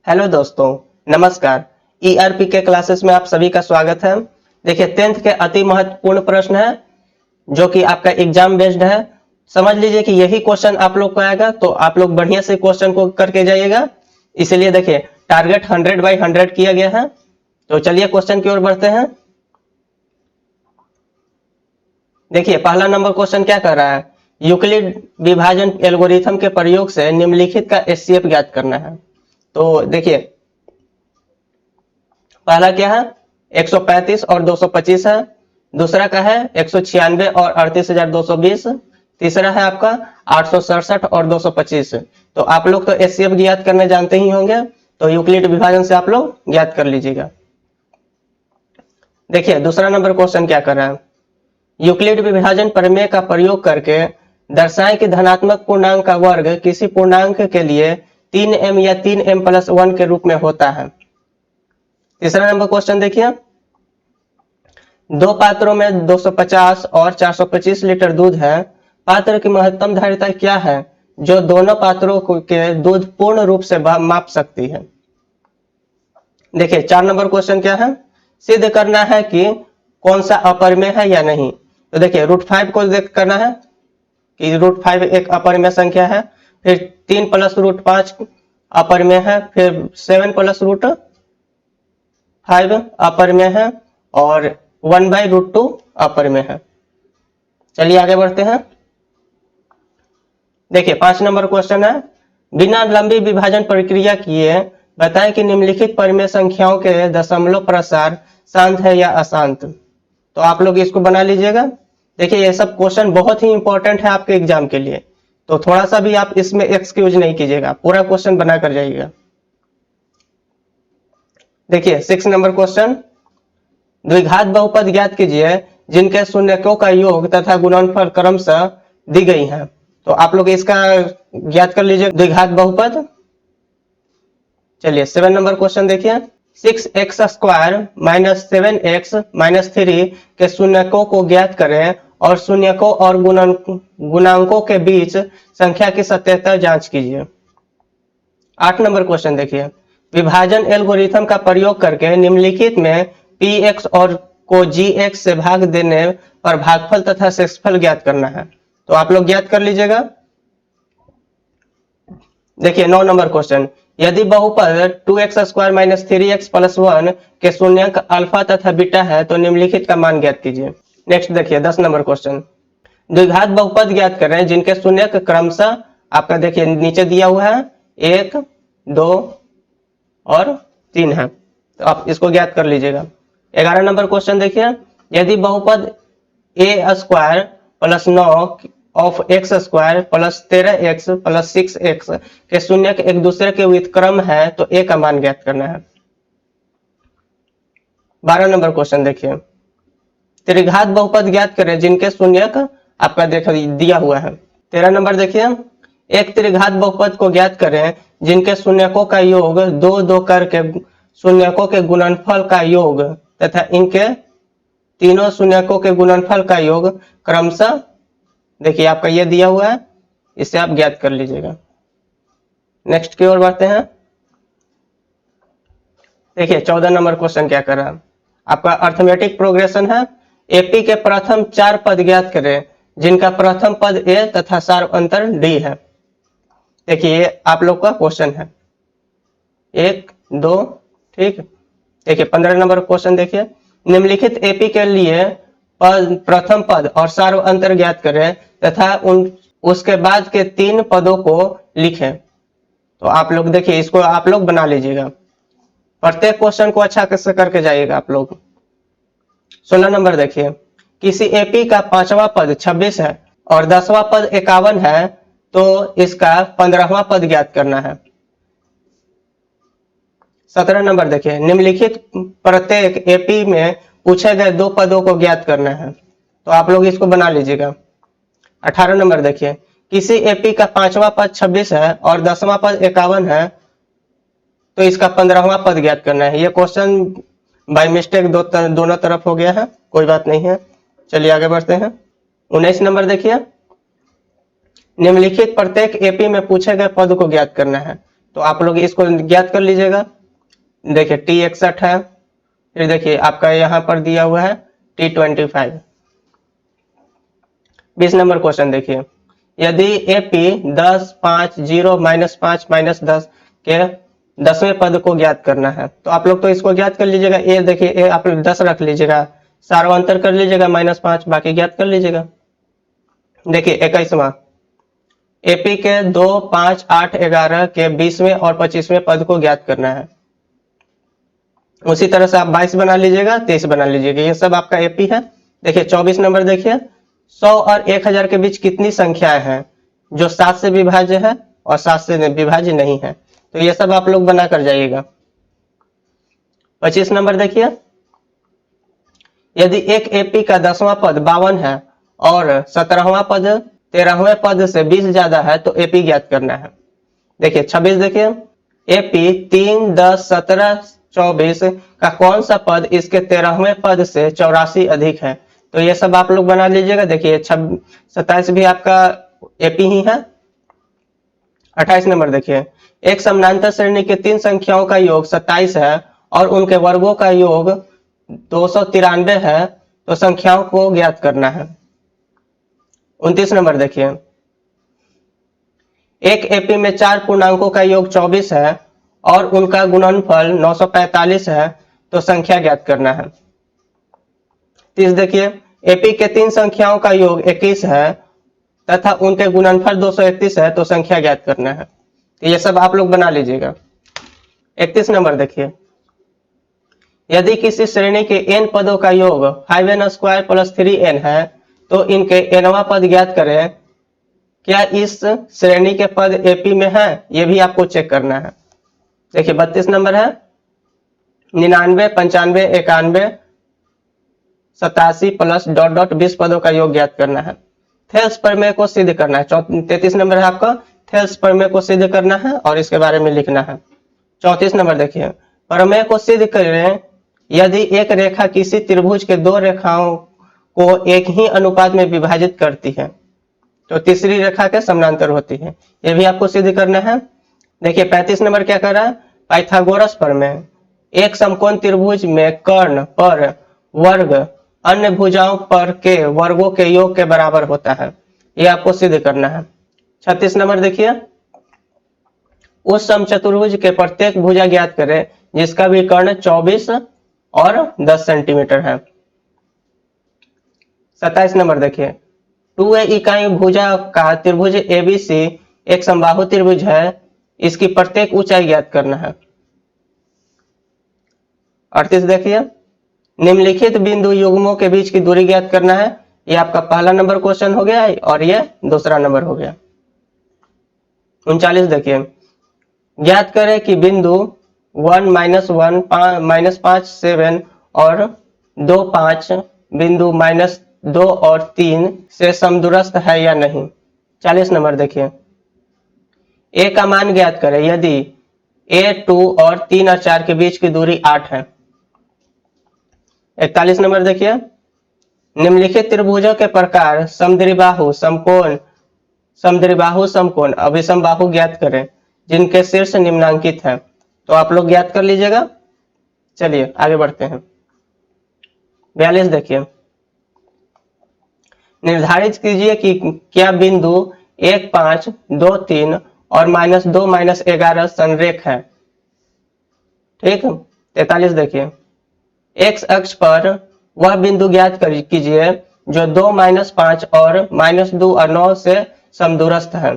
Hello दोस्तों, नमस्कार। ERP के क्लासेस में आप सभी का स्वागत है। देखिए 10th के अति महत्वपूर्ण प्रश्न है जो कि आपका एग्जाम बेस्ड है। समझ लीजिए कि यही क्वेश्चन आप लोग को आएगा, तो आप लोग बढ़िया से क्वेश्चन को करके जाइएगा। इसलिए देखिए टारगेट 100/100 किया गया है। तो चलिए क्वेश्चन की ओर बढ़ते हैं। देखिए पहला नंबर क्वेश्चन क्या कर रहा है, यूक्लिड विभाजन एल्गोरिथम के प्रयोग से निम्नलिखित का एचसीएफ ज्ञात करना है। तो देखिए पहला क्या है, 135 और 225 है। दूसरा का है 196 और 38,220। तीसरा है आपका 867 और 225। तो आप लोग तो एचसीएफ ज्ञात करने जानते ही होंगे, तो यूक्लिड विभाजन से आप लोग ज्ञात कर लीजिएगा। देखिए दूसरा नंबर क्वेश्चन क्या कर रहा है, यूक्लिड विभाजन प्रमेय का प्रयोग करके दर्शाएं कि धनात्मक पूर्णांक का वर्ग किसी पूर्णांक के लिए 3m या 3m+1 के रूप में होता है। तीसरा नंबर क्वेश्चन देखिए, दो पात्रों में 250 और 425 लीटर दूध है। पात्र की महत्तम धारिता क्या है जो दोनों पात्रों के दूध पूर्ण रूप से माप सकती है। देखिए 4 नंबर क्वेश्चन क्या है, सिद्ध करना है कि कौन सा अपरिमेय है या नहीं। तो देखिए √5 को करना है कि √5 एक अपरिमेय संख्या है, फिर 3 + √5 अपरिमेय है, फिर 7 + √5 अपरिमेय है और 1/√2 अपरिमेय है। चलिए आगे बढ़ते हैं। देखिए 5 नंबर क्वेश्चन है, बिना लंबी विभाजन प्रक्रिया किए बताएं कि निम्नलिखित परिमेय संख्याओं के दशमलव प्रसार शांत है या अशांत। तो आप लोग इसको बना लीजिएगा। देखिए ये सब क्वेश्चन बहुत ही इंपॉर्टेंट है आपके एग्जाम के लिए, तो थोड़ा सा भी आप इसमें एक्सक्यूज नहीं कीजिएगा, पूरा क्वेश्चन बना कर जाइएगा। देखिए 6 नंबर क्वेश्चन, द्विघात बहुपद ज्ञात कीजिए जिनके शून्यकों का योग तथा गुणनफल क्रमशः दी गई है। तो आप लोग इसका ज्ञात कर लीजिए द्विघात बहुपद। चलिए 7 नंबर क्वेश्चन देखिए, 6x² - 7x - 3 के शून्यकों को ज्ञात करें और शून्यकों और गुणांकों के बीच संख्या की सत्यता जांच कीजिए। 8 नंबर क्वेश्चन देखिए, विभाजन एल्गोरिथम का प्रयोग करके निम्नलिखित में px और को gx से भाग देने पर भागफल तथा शेषफल ज्ञात करना है। तो आप लोग ज्ञात कर लीजिएगा। देखिए 9 नंबर क्वेश्चन, यदि बहुपद 2x² - 3x+1 के शून्यक अल्फा तथा बीटा है तो निम्नलिखित का मान ज्ञात कीजिए। नेक्स्ट देखिए 10 नंबर क्वेश्चन, द्विघात बहुपद ज्ञात करें जिनके शून्यक क्रमशः आपका देखिए नीचे दिया हुआ है 1, 2 और 3 है, तो आप इसको ज्ञात कर लीजिएगा। 11 नंबर क्वेश्चन देखिए, यदि बहुपद a² + 9 of x² + 13x + 6x के शून्यक एक दूसरे के व्युत्क्रम है तो a का मान ज्ञात करना है। 12 नंबर क्वेश्चन देखिए, त्रिघात बहुपद ज्ञात करें जिनके शून्यक आपका दिया हुआ है। 13 नंबर देखिए, एक त्रिघात बहुपद को ज्ञात करें जिनके शून्यकों का योग 2 करके शून्यकों के गुणनफल का योग तथा इनके तीनों शून्यकों के गुणनफल का योग क्रमशः देखिए आपका ये दिया हुआ है, इसे आप ज्ञात कर लीजिएगा। नेक्स्ट की ओर बढ़ते हैं। देखिए 14 नंबर क्वेश्चन क्या कर रहा है, आपका अर्थमेटिक प्रोग्रेशन है। एपी के प्रथम 4 पद ज्ञात करें जिनका प्रथम पद ए तथा सार अंतर डी है। देखिए ये आप लोग का क्वेश्चन है 1, 2, ठीक। देखिए 15 नंबर क्वेश्चन देखिए, निम्नलिखित एपी के लिए प्रथम पद और सार अंतर ज्ञात करें तथा उसके बाद के 3 पदों को लिखें। तो आप लोग देखिए इसको आप लोग बना लीजिएगा, प्रत्येक क्वेश्चन को अच्छा से करके जाइएगा आप लोग। 16 नंबर देखिए, किसी एपी का 5वां पद 26 है और 10वां पद 51 है तो इसका 15वां पद ज्ञात करना है। 17 नंबर देखिए, निम्नलिखित प्रत्येक एपी में पूछे गए 2 पदों को ज्ञात करना है, तो आप लोग इसको बना लीजिएगा। 18 नंबर देखिए, किसी एपी का 5वां पद 26 है और 10वां पद 51 है तो इसका 15वां पद ज्ञात करना है। ये क्वेश्चन बाय मिस्टेक दोनों तरफ हो गया है, कोई बात नहीं है। चलिए आगे बढ़ते हैं। 19 नंबर देखिए, निम्नलिखित प्रत्येक एपी में पूछे गए पद को ज्ञात करना है। तो आप लोग इसको ज्ञात कर लीजिएगा। देखिए T61 है, फिर देखिए आपका यहाँ पर दिया हुआ है T25। 20 नंबर क्वेश्चन देखिए, यदि AP 10, 5, 0, -5, -10 के 10वें पद को ज्ञात करना है, तो आप लोग तो इसको ज्ञात कर लीजिएगा। ए देखिए, ए आप लोग 10 रख लीजिएगा, सार्वंतर कर लीजिएगा -5, बाकी ज्ञात कर लीजिएगा। देखिए 21वां, AP के 2, 5, 8, 11 के 20वें और 25वें पद को ज्ञात करना है। उसी तरह से आप 22 बना लीजिएगा, 23 बना लीजिएगा, ये सब आपका AP है। देखिए 24 नंबर देखिए, 100 और 1000 के बीच कितनी संख्याएं हैं जो 7 से विभाज्य है और 7 से विभाज्य नहीं है, तो ये सब आप लोग बना कर जाइएगा। 25 नंबर देखिए, यदि एक AP का 10वां पद 52 है और 17वां पद 13वें पद से 20 ज्यादा है, तो AP ज्ञात करना है। देखिए 26 देखिए, AP 3, 10, 17, 24 का कौन सा पद इसके 13वें पद से 84 अधिक है, तो ये सब आप लोग बना लीजिएगा। देखिए 27 भी आपका AP ही है। 28 नंबर देखिए, एक समानांतर श्रेणी के 3 संख्याओं का योग 27 है और उनके वर्गों का योग 293 है, तो संख्याओं को ज्ञात करना है। 29 नंबर देखिए, एक AP में 4 पूर्णांकों का योग 24 है और उनका गुणनफल 945 है, तो संख्या ज्ञात करना है। 30 देखिए, AP के 3 संख्याओं का योग 21 है तथा उनके गुणनफल 231 है, तो संख्या ज्ञात करना है। तो ये सब आप लोग बना लीजिएगा। 31 नंबर देखिए, यदि किसी श्रेणी के n पदों का योग 5n² + 3n है, तो इनके nवां पद ज्ञात करें। क्या इस श्रेणी के पद AP में है, ये भी आपको चेक करना है। देखिए 32 नंबर है, 99, 95, 91, 87 प्लस ... 20 पदों का योग ज्ञात करना है। थेल्स प्रमेय को सिद्ध करना है। 33 नंबर है आपका, थेल्स प्रमेय को सिद्ध करना है और इसके बारे में लिखना है। 34 नंबर देखिए, प्रमेय को सिद्ध करें यदि एक रेखा किसी त्रिभुज के 2 रेखाओं को एक ही अनुपात में विभाजित करती है, तो तीसरी रेखा के समानांतर होती है। ये भी आपको सिद्ध करना है। देखिए 35 नंबर क्या कर रहा है, पाइथागोरस प्रमेय, एक समकोण त्रिभुज में कर्ण पर वर्ग अन्य भुजाओं पर के वर्गों के योग के बराबर होता है, ये आपको सिद्ध करना है। 36 नंबर देखिए, उस समचतुर्भुज के प्रत्येक भुजा ज्ञात करें जिसका विकर्ण 24 और 10 सेंटीमीटर है। 27 नंबर देखिए, 2a इकाई भुजा का त्रिभुज ABC एक समबाहु त्रिभुज है, इसकी प्रत्येक ऊंचाई ज्ञात करना है। 38 देखिए, निम्नलिखित बिंदु युग्मों के बीच की दूरी ज्ञात करना है। ये आपका पहला नंबर क्वेश्चन हो गया और ये दूसरा नंबर हो गया। 39 देखिए, ज्ञात करें कि बिंदु 1, -1, -5, 7 और 2, 5 बिंदु -2 और 3 से समदूरस्थ है या नहीं। 40 नंबर देखिए, A का मान ज्ञात करें यदि A 2 और 3 और 4 के बीच की दूरी 8 है। 41 नंबर देखिए, निम्नलिखित त्रिभुजों के प्रकार समद्विबाहु, समकोण, समद्विबाहु, समकोण, अभिसमबाहु ज्ञात करें जिनके शीर्ष निम्नांकित है। तो आप लोग ज्ञात कर लीजिएगा। चलिए आगे बढ़ते हैं। 42 देखिए, निर्धारित कीजिए कि क्या बिंदु 1, 5, 2, 3 और -2, -11 संरेख है। ठीक। 43 देखिए, एक्स अक्ष पर वह बिंदु ज्ञात कीजिए जो 2, -5 और -2 और 9 से समदूरस्थ है।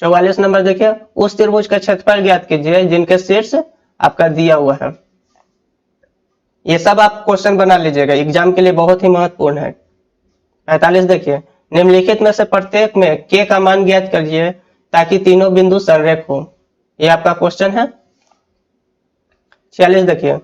44 नंबर देखिए, उस त्रिभुज का क्षेत्रफल ज्ञात कीजिए जिनके शीर्ष आपका दिया हुआ है। ये सब आप क्वेश्चन बना लीजिएगा, एग्जाम के लिए बहुत ही महत्वपूर्ण है। 45 देखिए, निम्नलिखित में से प्रत्येक में k का मान ज्ञात करिए ताकि तीनों बिंदु संरेख हो। ये आपका क्वेश्चन है। 46 देखिए,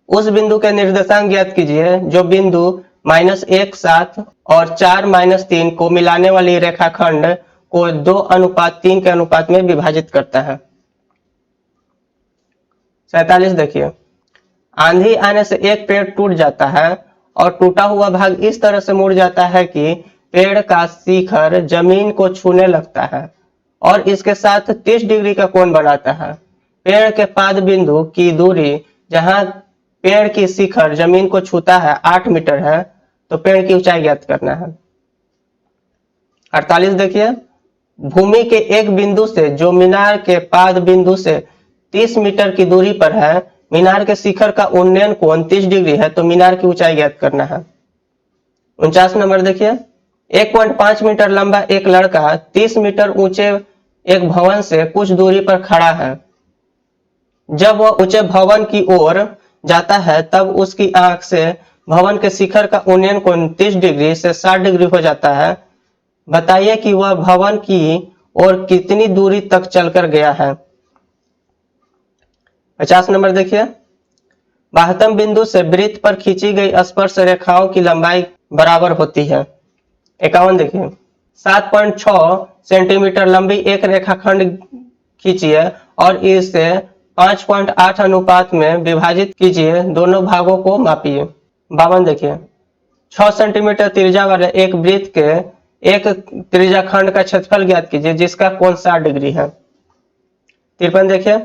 उस बिंदु के निर्देशांक ज्ञात कीजिए जो बिंदु -1, 7 और 4, -3 को मिलाने वाली रेखाखंड को 2:3 के अनुपात में विभाजित करता है। 47 देखिए, आंधी आने से एक पेड़ टूट जाता है और टूटा हुआ भाग इस तरह से मुड़ जाता है कि पेड़ का शिखर जमीन को छूने लगता है और इसके साथ 30 डिग्री का कोण बनाता है। पेड़ के पाद बिंदु की दूरी जहां पेड़ की शिखर जमीन को छूता है 8 मीटर है, तो पेड़ की ऊंचाई ज्ञात करना है। 48 देखिए, भूमि के एक बिंदु से जो मीनार के पाद बिंदु से 30 मीटर की दूरी पर है, मीनार के शिखर का उन्नयन कोण 30 डिग्री है, तो मीनार की ऊंचाई ज्ञात करना है। 49 नंबर देखिए, 1.5 मीटर लंबा एक लड़का 30 मीटर ऊंचे एक भवन से कुछ दूरी पर खड़ा है। जब वह ऊंचे भवन की ओर जाता है तब उसकी आंख से भवन के शिखर का उन्नयन कोण 30 डिग्री से 60 डिग्री हो जाता है। बताइए कि वह भवन की ओर कितनी दूरी तक चलकर गया है। 50 नंबर देखिए, 72 बिंदु से वृत्त पर खींची गई स्पर्श रेखाओं की लंबाई बराबर होती है। 51 देखिए, 7.6 सेंटीमीटर लंबी एक रेखाखंड खींचिए और इसे 5.8 अनुपात में विभाजित कीजिए, दोनों भागों को मापिए। 52 देखिए, 6 सेंटीमीटर त्रिज्या वाले एक वृत्त के एक त्रिज्या खंड का क्षेत्रफल ज्ञात कीजिए जिसका कोण 60 डिग्री है। 53 देखिए,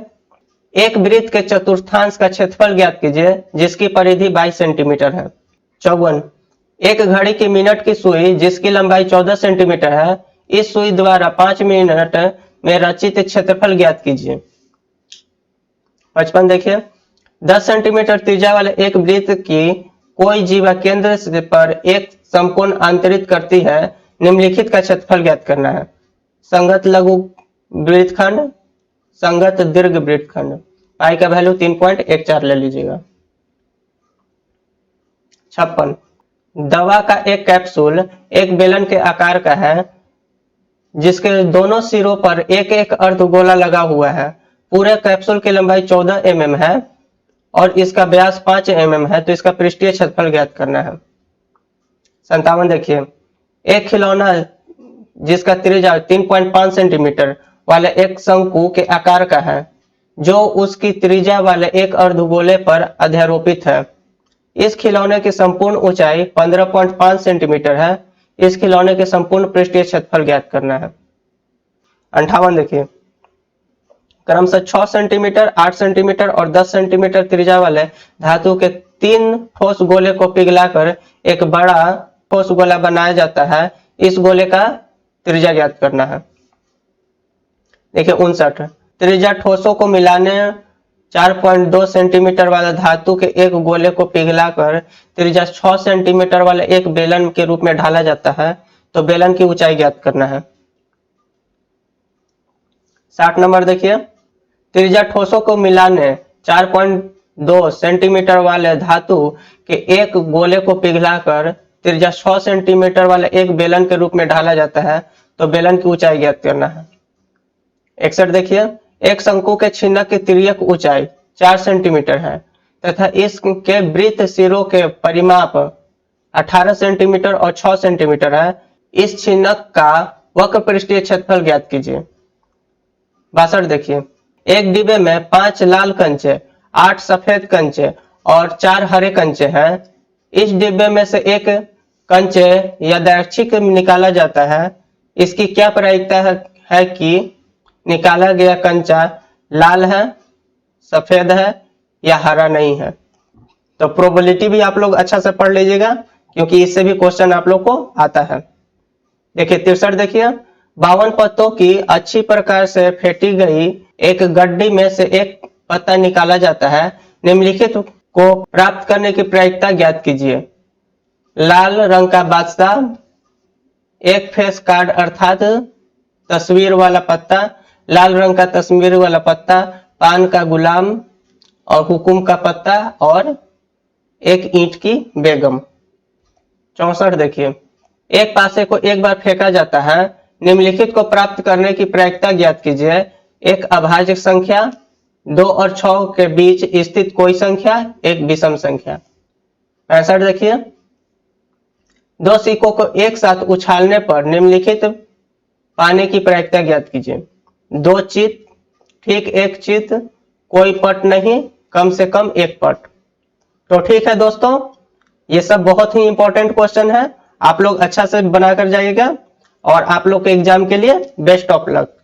एक वृत्त के चतुर्थांश का क्षेत्रफल ज्ञात कीजिए जिसकी परिधि 22 सेंटीमीटर है। 54, एक घड़ी की मिनट की सुई जिसकी लंबाई 14 सेंटीमीटर है, इस सुई द्वारा 5 मिनट में रचित क्षेत्रफल ज्ञात कीजिए। 55 देखिए, 10 सेंटीमीटर त्रिज्या वाले एक वृत्त की कोई जीवा केंद्र पर एक समकोण अंतरित करती है, निम्नलिखित का क्षेत्रफल ज्ञात करना है। संगत लघु वृत्तखंड, संगत दीर्घ वृत्तखंड। पाई का वैल्यू 3.14 ले लीजिएगा। 56, दवा का एक कैप्सूल एक बेलन के आकार का है जिसके दोनों सिरों पर एक एक अर्धगोला लगा हुआ है। पूरे कैप्सूल की लंबाई 14 mm है और इसका व्यास 5 mm है, तो इसका पृष्ठीय क्षेत्रफल ज्ञात करना है। 57 देखिए, एक खिलौना जिसका त्रिज्या 3.5 सेंटीमीटर वाले एक शंकु के आकार का है जो उसकी त्रिज्या वाले एक अर्धगोले पर अध्यारोपित है। इस खिलौने की संपूर्ण ऊंचाई 15.5 सेंटीमीटर है। इस खिलौने के संपूर्ण पृष्ठीय क्षेत्रफल ज्ञात करना है। 58 देखिए, क्रमशः 6 सेंटीमीटर, 8 सेंटीमीटर और 10 सेंटीमीटर त्रिज्या वाले धातु के 3 ठोस गोले को पिघलाकर एक बड़ा ठोस गोला बनाया जाता है। इस गोले का त्रिज्या ज्ञात करना है। देखिए 59, त्रिज्या ठोसों को मिलाने 4.2 सेंटीमीटर वाला धातु के एक गोले को पिघलाकर त्रिज्या 6 सेंटीमीटर वाले एक बेलन के रूप में ढाला जाता है, तो बेलन की ऊंचाई ज्ञात करना है। 60 नंबर देखिए, त्रिज्या ठोसों को मिलाने 4.2 सेंटीमीटर वाले धातु के एक गोले को पिघलाकर त्रिज्या 6 सेंटीमीटर वाले एक बेलन के रूप में ढाला जाता है, तो बेलन की ऊंचाई ज्ञात करना है। 61 देखिए, एक शंकु के छिन्नक की तिर्यक ऊंचाई 4 सेंटीमीटर है तथा इसके वृत्त सिरों के परिमाप 18 सेंटीमीटर और 6 सेंटीमीटर है। इस छिन्नक का वक्र पृष्ठीय क्षेत्रफल ज्ञात कीजिए। 62 देखिए, एक डिब्बे में 5 लाल कंचे, 8 सफेद कंचे और 4 हरे कंचे हैं। इस डिब्बे में से एक कंचे यादृच्छिक निकाला जाता है। इसकी क्या प्रायिकता है कि निकाला गया कंचा लाल है, सफेद है या हरा नहीं है। तो प्रोबेबिलिटी भी आप लोग अच्छा से पढ़ लीजिएगा क्योंकि इससे भी क्वेश्चन आप लोग को आता है। देखिए 63 देखिए, 52 पत्तों की अच्छी प्रकार से फेंटी गई एक गड्डी में से एक पत्ता निकाला जाता है। निम्नलिखित को प्राप्त करने की प्रायिकता ज्ञात कीजिए। लाल रंग का बादशाह, एक फेस कार्ड अर्थात तस्वीर वाला पत्ता, लाल रंग का तस्वीर वाला पत्ता, पान का गुलाम और हुकुम का पत्ता और एक ईंट की बेगम। 64 देखिए, एक पासे को एक बार फेंका जाता है। निम्नलिखित को प्राप्त करने की प्रायिकता ज्ञात कीजिए। एक अभाज्य संख्या, 2 और 6 के बीच स्थित कोई संख्या, एक विषम संख्या। 65 देखिए, 2 सिक्कों को एक साथ उछालने पर निम्नलिखित पाने की प्रायिकता ज्ञात कीजिए। 2 चित, ठीक एक चित, कोई पट नहीं, कम से कम एक पट। तो ठीक है दोस्तों, ये सब बहुत ही इंपॉर्टेंट क्वेश्चन है। आप लोग अच्छा से बनाकर जाइएगा और आप लोग के एग्जाम के लिए बेस्ट ऑफ लक।